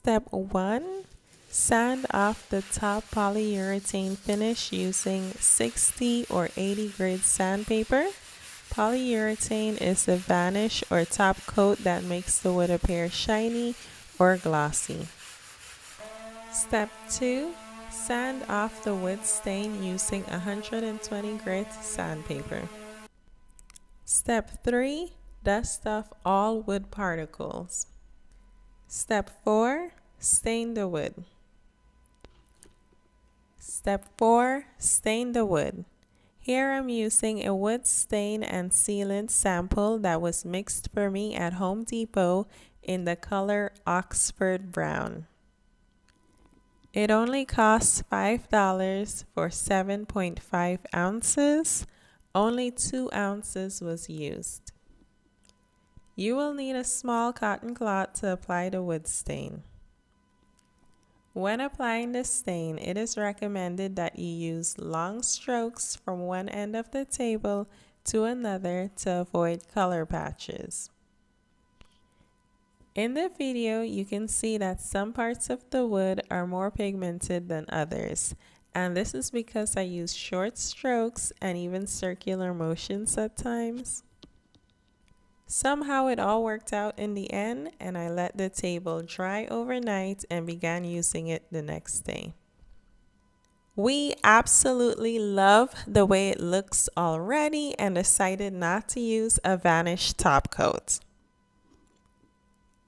Step 1. Sand off the top polyurethane finish using 60 or 80 grade sandpaper. Polyurethane is the vanish or top coat that makes the wood appear shiny or glossy. Step 2. Sand off the wood stain using 120 grit sandpaper. Step 3. Dust off all wood particles. Step 4. Stain the wood. Step 4. Stain the wood. Here I'm using a wood stain and sealant sample that was mixed for me at Home Depot in the color Oxford Brown. It only costs $5 for 7.5 ounces. Only 2 ounces was used. You will need a small cotton cloth to apply the wood stain. When applying the stain, it is recommended that you use long strokes from one end of the table to another to avoid color patches. In the video, you can see that some parts of the wood are more pigmented than others, and this is because I use short strokes and even circular motions at times. Somehow it all worked out in the end, and I let the table dry overnight and began using it the next day. We absolutely love the way it looks already and decided not to use a Vanish top coat.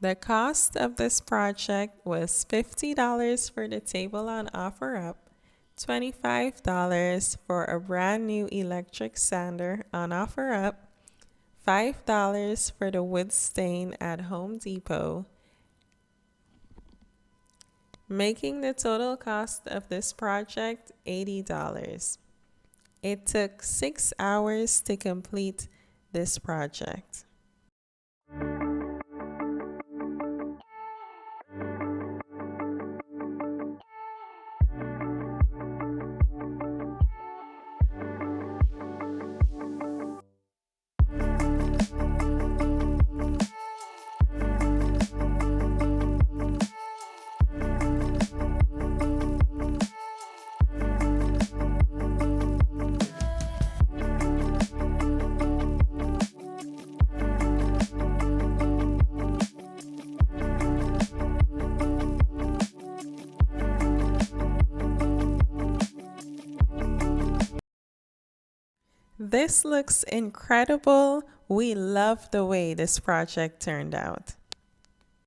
The cost of this project was $50 for the table on OfferUp, $25 for a brand new electric sander on OfferUp, $5 for the wood stain at Home Depot, making the total cost of this project $80. It took 6 hours to complete this project. This looks incredible. We love the way this project turned out.